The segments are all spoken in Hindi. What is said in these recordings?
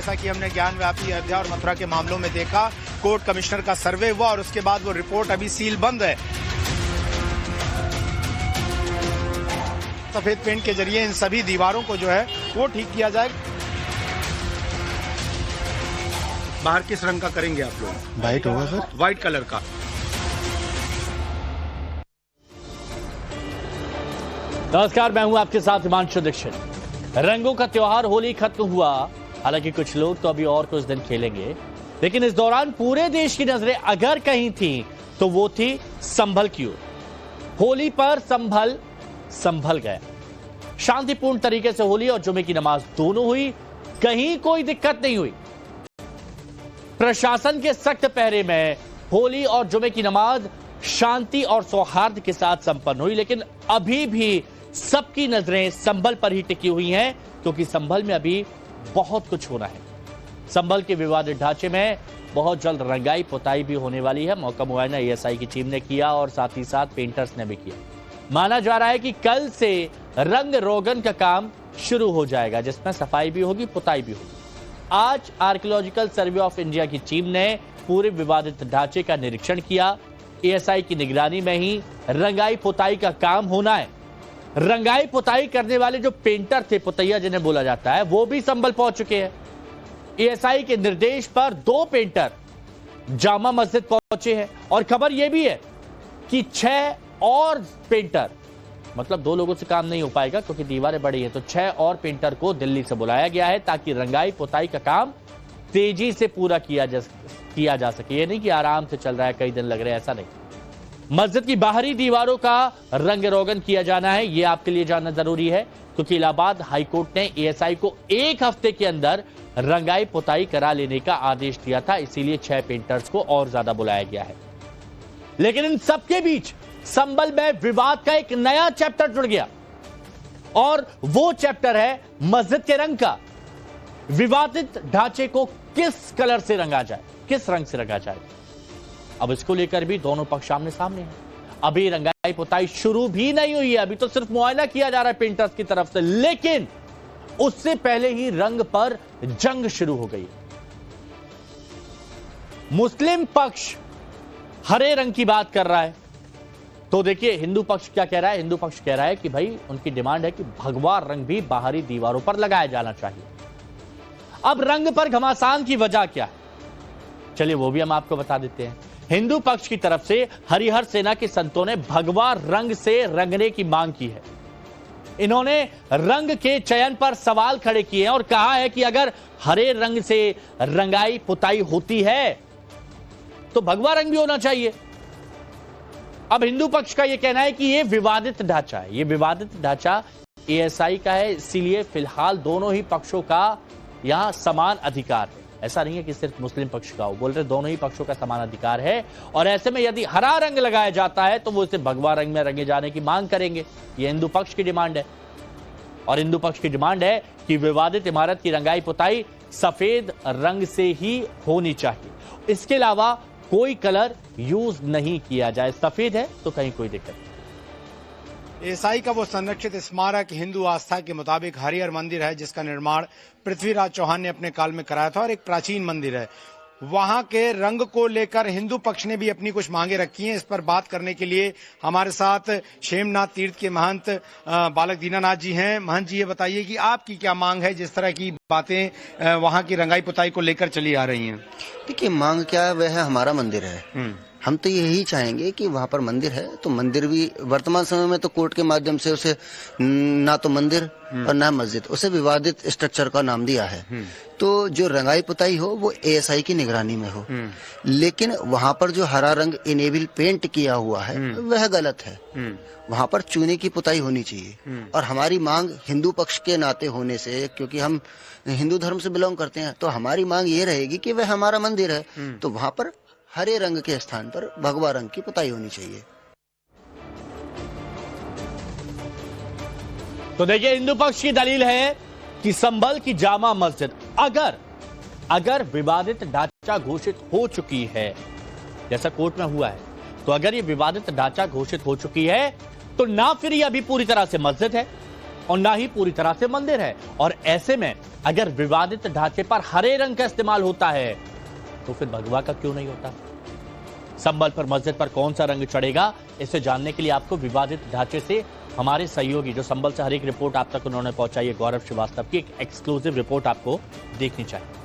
जैसा कि हमने ज्ञान व्यापी अयोध्या और मथुरा के मामलों में देखा, कोर्ट कमिश्नर का सर्वे हुआ और उसके बाद वो रिपोर्ट अभी सील बंद है। सफेद पेंट के जरिए इन सभी दीवारों को जो है वो ठीक किया जाए। बाहर किस रंग का करेंगे आप लोग? व्हाइट होगा सर, व्हाइट कलर का। नमस्कार, मैं हूं आपके साथ हिमांशु दीक्षित। रंगों का त्योहार होली खत्म हुआ, हालांकि कुछ लोग तो अभी और कुछ दिन खेलेंगे, लेकिन इस दौरान पूरे देश की नजरें अगर कहीं थी तो वो थी संभल की ओर। होली पर संभल गया। शांतिपूर्ण तरीके से होली और जुमे की नमाज दोनों हुई, कहीं कोई दिक्कत नहीं हुई। प्रशासन के सख्त पहरे में होली और जुमे की नमाज शांति और सौहार्द के साथ संपन्न हुई, लेकिन अभी भी सबकी नजरें संभल पर ही टिकी हुई हैं, क्योंकि संभल में अभी बहुत कुछ होना है। संभल के विवादित ढांचे में बहुत जल्द रंगाई पुताई भी होने वाली है। मौका मुआयना एएसआई की टीम ने किया और साथ ही साथ पेंटर्स ने भी किया। माना जा रहा है कि कल से रंग रोगन का काम शुरू हो जाएगा, जिसमें सफाई भी होगी, पुताई भी होगी। आज आर्कियोलॉजिकल सर्वे ऑफ इंडिया की टीम ने पूरे विवादित ढांचे का निरीक्षण किया। एएसआई की निगरानी में ही रंगाई पुताई का काम होना है। रंगाई पुताई करने वाले जो पेंटर थे, पुतैया जिन्हें बोला जाता है, वो भी संभल पहुंच चुके हैं। एएसआई के निर्देश पर 2 पेंटर जामा मस्जिद पहुंचे हैं और खबर यह भी है कि 6 और पेंटर, मतलब 2 लोगों से काम नहीं हो पाएगा क्योंकि दीवारें बड़ी हैं, तो 6 और पेंटर को दिल्ली से बुलाया गया है ताकि रंगाई पुताई का काम तेजी से पूरा किया जा सके। ये नहीं कि आराम से चल रहा है, कई दिन लग रहे हैं, ऐसा नहीं। मस्जिद की बाहरी दीवारों का रंग रोगन किया जाना है, यह आपके लिए जानना जरूरी है, क्योंकि इलाहाबाद हाईकोर्ट ने एएसआई को 1 हफ्ते के अंदर रंगाई पुताई करा लेने का आदेश दिया था, इसीलिए 6 पेंटर्स को और ज्यादा बुलाया गया है। लेकिन इन सबके बीच संभल में विवाद का एक नया चैप्टर जुड़ गया और वो चैप्टर है मस्जिद के रंग का। विवादित ढांचे को किस कलर से रंगा जाए, किस रंग से रंगा जाए, अब इसको लेकर भी दोनों पक्ष आमने सामने हैं। अभी रंगाई पुताई शुरू भी नहीं हुई है, अभी तो सिर्फ मुआयना किया जा रहा है पेंटर्स की तरफ से, लेकिन उससे पहले ही रंग पर जंग शुरू हो गई। मुस्लिम पक्ष हरे रंग की बात कर रहा है, तो देखिए हिंदू पक्ष क्या कह रहा है। हिंदू पक्ष कह रहा है कि भाई उनकी डिमांड है कि भगवा रंग भी बाहरी दीवारों पर लगाया जाना चाहिए। अब रंग पर घमासान की वजह क्या है, चलिए वो भी हम आपको बता देते हैं। हिंदू पक्ष की तरफ से हरिहर सेना के संतों ने भगवा रंग से रंगने की मांग की है। इन्होंने रंग के चयन पर सवाल खड़े किए हैं और कहा है कि अगर हरे रंग से रंगाई पुताई होती है तो भगवा रंग भी होना चाहिए। अब हिंदू पक्ष का यह कहना है कि यह विवादित ढांचा है, यह विवादित ढांचा एएसआई का है, इसीलिए फिलहाल दोनों ही पक्षों का यहां समान अधिकार है। ऐसा नहीं है कि सिर्फ मुस्लिम पक्ष का हो, बोल रहे दोनों ही पक्षों का समान अधिकार है, और ऐसे में यदि हरा रंग लगाया जाता है तो वो इसे भगवा रंग में रंगे जाने की मांग करेंगे। ये हिंदू पक्ष की डिमांड है और हिंदू पक्ष की डिमांड है कि विवादित इमारत की रंगाई पुताई सफेद रंग से ही होनी चाहिए, इसके अलावा कोई कलर यूज नहीं किया जाए। सफेद है तो कहीं कोई दिक्कत नहीं। एएसआई का वो संरक्षित स्मारक हिंदू आस्था के मुताबिक हरिहर मंदिर है, जिसका निर्माण पृथ्वीराज चौहान ने अपने काल में कराया था और एक प्राचीन मंदिर है। वहां के रंग को लेकर हिंदू पक्ष ने भी अपनी कुछ मांगे रखी हैं। इस पर बात करने के लिए हमारे साथ क्षेमनाथ तीर्थ के महंत बालक दीनानाथ जी हैं। महंत जी, ये बताइए कि आपकी क्या मांग है, जिस तरह की बातें वहां की रंगाई पुताई को लेकर चली आ रही हैं? देखिए मांग क्या है, वह है हमारा मंदिर है। हम तो यही चाहेंगे कि वहाँ पर मंदिर है तो मंदिर भी, वर्तमान समय में तो कोर्ट के माध्यम से उसे ना तो मंदिर और ना मस्जिद, उसे विवादित स्ट्रक्चर का नाम दिया है। तो जो रंगाई पुताई हो वो एएसआई की निगरानी में हो, लेकिन वहाँ पर जो हरा रंग इनेबल पेंट किया हुआ है वह गलत है। वहाँ पर चूने की पुताई होनी चाहिए। और हमारी मांग हिंदू पक्ष के नाते होने से, क्योंकि हम हिंदू धर्म से बिलोंग करते हैं, तो हमारी मांग ये रहेगी कि वह हमारा मंदिर है तो वहाँ पर हरे रंग के स्थान पर भगवा रंग की पुताई होनी चाहिए। तो देखिए हिंदू पक्ष की दलील है कि संभल की जामा मस्जिद अगर विवादित ढांचा घोषित हो चुकी है, जैसा कोर्ट में हुआ है, तो अगर ये विवादित ढांचा घोषित हो चुकी है तो ना फिर ये अभी पूरी तरह से मस्जिद है, और ना ही पूरी तरह से मंदिर है। और ऐसे में अगर विवादित ढांचे पर हरे रंग का इस्तेमाल होता है तो फिर भगवा का क्यों नहीं होता? संभल पर मस्जिद पर कौन सा रंग चढ़ेगा, इसे जानने के लिए आपको विवादित ढांचे से हमारे सहयोगी जो संभल से हर एक रिपोर्ट आप तक उन्होंने पहुंचाई है, गौरव श्रीवास्तव की एक एक्सक्लूसिव रिपोर्ट आपको देखनी चाहिए।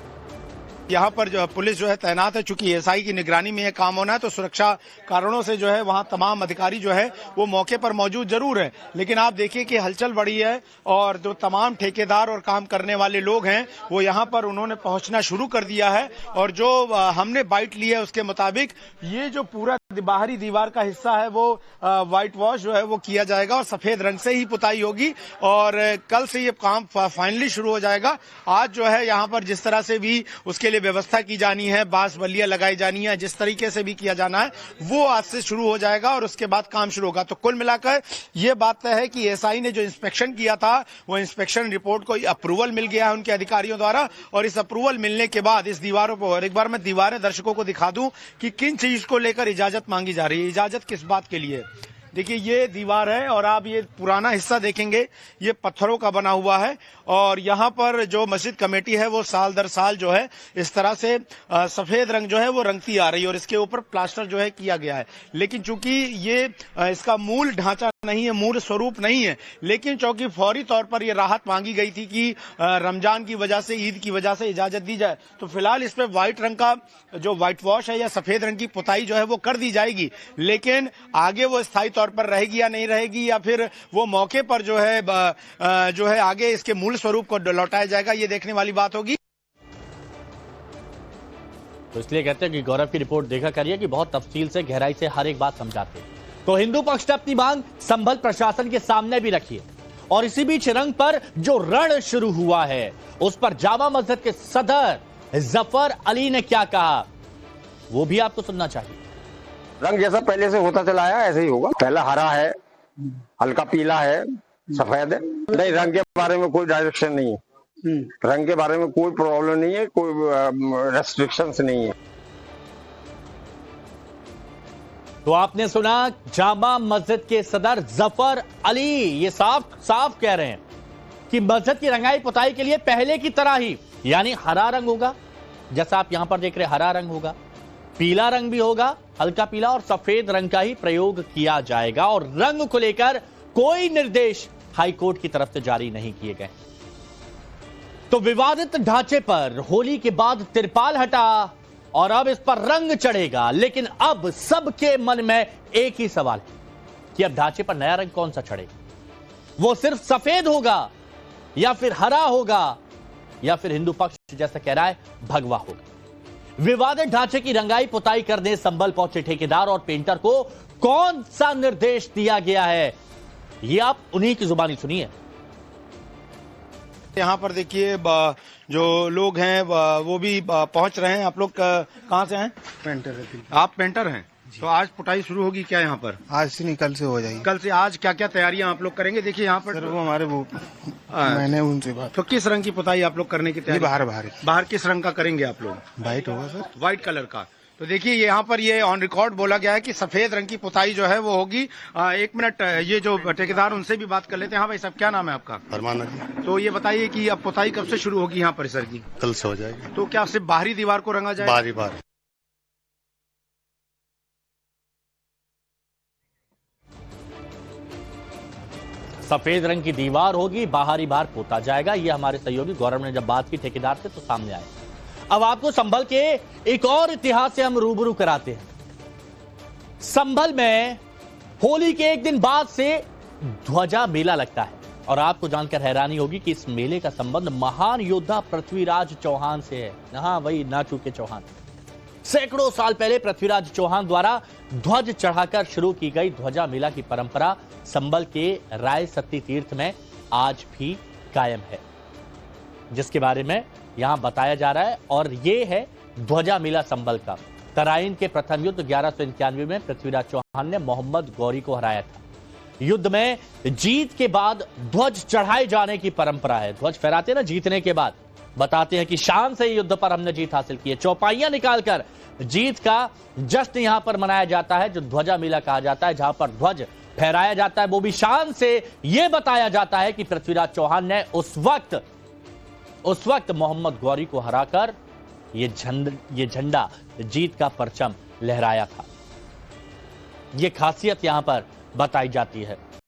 यहाँ पर जो पुलिस जो है तैनात है, चूंकि एसआई की निगरानी में यह काम होना है तो सुरक्षा कारणों से जो है वहाँ तमाम अधिकारी जो है वो मौके पर मौजूद जरूर है। लेकिन आप देखिए कि हलचल बढ़ी है और जो तमाम ठेकेदार और काम करने वाले लोग हैं वो यहाँ पर उन्होंने पहुंचना शुरू कर दिया है। और जो हमने बाइट ली है उसके मुताबिक ये जो पूरा बाहरी दीवार का हिस्सा है वो व्हाइट वॉश जो है वो किया जाएगा और सफेद रंग से ही पुताई होगी और कल से ये काम फाइनली शुरू हो जाएगा। आज जो है यहाँ पर जिस तरह से भी उसके लिए व्यवस्था की जानी है, बांस बल्लियां लगाई जानी है, जिस तरीके से भी किया जाना है वो आज से शुरू हो जाएगा और उसके बाद काम शुरू होगा। तो कुल मिलाकर ये बात तय है कि एसआई ने जो इंस्पेक्शन किया था वो इंस्पेक्शन रिपोर्ट को अप्रूवल मिल गया है उनके अधिकारियों द्वारा और इस अप्रूवल मिलने के बाद इस दीवारों पर एक बार मैं दीवारें दर्शकों को दिखा दूं कि किन चीज को लेकर इजाजत मांगी जा रही है। इजाजत किस बात के लिए? देखिए ये दीवार है और आप ये पुराना हिस्सा देखेंगे, ये पत्थरों का बना हुआ है और यहाँ पर जो मस्जिद कमेटी है वो साल दर साल जो है इस तरह से सफेद रंग जो है वो रंगती आ रही है और इसके ऊपर प्लास्टर जो है किया गया है। लेकिन चूंकि ये इसका मूल ढांचा नहीं है, मूल स्वरूप नहीं है, लेकिन चूंकि फौरी तौर पर यह राहत मांगी गई थी कि रमजान की वजह से, ईद की वजह से इजाजत दी जाए, तो फिलहाल इस पे व्हाइट रंग का जो व्हाइट वॉश है या सफेद रंग की पुताई जो है वो कर दी जाएगी। लेकिन आगे वो स्थायी तौर पर रहेगी या नहीं रहेगी या फिर वो मौके पर जो है आगे इसके मूल स्वरूप को लौटाया जाएगा, ये देखने वाली बात होगी। तो इसलिए कहते हैं कि गौरव की रिपोर्ट देखा करिए कि बहुत तफसील से, गहराई से हर एक बात समझाते हैं। तो हिंदू पक्ष ने अपनी मांग संभल प्रशासन के सामने भी रखी है और इसी बीच रंग पर जो रण शुरू हुआ है उस पर जामा मस्जिद के सदर जफर अली ने क्या कहा वो भी आपको सुनना चाहिए। रंग जैसा पहले से होता चला आया ऐसे ही होगा। पहला हरा है, हल्का पीला है, सफेद है। नहीं, रंग के बारे में कोई डायरेक्शन नहीं है, रंग के बारे में कोई प्रॉब्लम नहीं है, कोई रेस्ट्रिक्शंस नहीं है। तो आपने सुना जामा मस्जिद के सदर जफर अली ये साफ साफ कह रहे हैं कि मस्जिद की रंगाई पुताई के लिए पहले की तरह ही यानी हरा रंग होगा, जैसा आप यहां पर देख रहे हरा रंग होगा, पीला रंग भी होगा, हल्का पीला और सफेद रंग का ही प्रयोग किया जाएगा और रंग को लेकर कोई निर्देश हाईकोर्ट की तरफ से जारी नहीं किए गए। तो विवादित ढांचे पर होली के बाद तिरपाल हटा और अब इस पर रंग चढ़ेगा, लेकिन अब सबके मन में एक ही सवाल है कि अब ढांचे पर नया रंग कौन सा चढ़ेगा? वो सिर्फ सफेद होगा या फिर हरा होगा या फिर हिंदू पक्ष जैसा कह रहा है भगवा होगा? विवादित ढांचे की रंगाई पुताई करने संभल पहुंचे ठेकेदार और पेंटर को कौन सा निर्देश दिया गया है ये आप उन्हीं की जुबानी सुनिए। यहाँ पर देखिए जो लोग हैं वो भी पहुंच रहे हैं। आप लोग कहाँ से हैं? पेंटर है। आप पेंटर हैं, तो आज पुताई शुरू होगी क्या यहाँ पर? आज से नहीं, कल से हो जाएगी। कल से। आज क्या क्या तैयारियां आप लोग करेंगे? देखिए यहाँ पर सर वो हमारे मैंने उनसे बात। तो किस रंग की पुताई आप लोग करने की तैयारी? बाहर किस रंग का करेंगे आप लोग? वाइट होगा सर, व्हाइट कलर का। तो देखिए यहाँ पर ये ऑन रिकॉर्ड बोला गया है कि सफेद रंग की पुताई जो है वो होगी। एक मिनट, ये जो ठेकेदार उनसे भी बात कर लेते हैं। हाँ भाई साहब, क्या नाम है आपका? फरमान जी। तो ये बताइए कि अब पुताई कब से शुरू होगी यहाँ परिसर की? कल से हो जाएगी। तो क्या सिर्फ बाहरी दीवार को रंगा जाएगा? बारी बार सफेद रंग की दीवार होगी, बाहरी बार पोता जाएगा। ये हमारे सहयोगी गौरव ने जब बात की ठेकेदार से तो सामने आया। अब आपको संभल के एक और इतिहास से हम रूबरू कराते हैं। संभल में होली के एक दिन बाद से ध्वजा मेला लगता है और आपको जानकर हैरानी होगी कि इस मेले का संबंध महान योद्धा पृथ्वीराज चौहान से है। हाँ, वही नाचू के चौहान। सैकड़ों साल पहले पृथ्वीराज चौहान द्वारा ध्वज चढ़ाकर शुरू की गई ध्वजा मेला की परंपरा संभल के राय सती तीर्थ में आज भी कायम है, जिसके बारे में यहां बताया जा रहा है। और ये है ध्वजा मेला संभल का। तराइन के प्रथम युद्ध 1191 में पृथ्वीराज चौहान ने मोहम्मद गौरी को हराया था। युद्ध में जीत के बाद ध्वज चढ़ाए जाने की परंपरा है। ध्वज फहराते ना जीतने के बाद, बताते हैं कि शान से युद्ध पर हमने जीत हासिल की है। चौपाइयां निकालकर जीत का जश्न यहां पर मनाया जाता है, जो ध्वजा मेला कहा जाता है, जहां पर ध्वज फहराया जाता है, वो भी शान से यह बताया जाता है कि पृथ्वीराज चौहान ने उस वक्त मोहम्मद गौरी को हराकर ये झंडा जीत का परचम लहराया था। यह खासियत यहां पर बताई जाती है।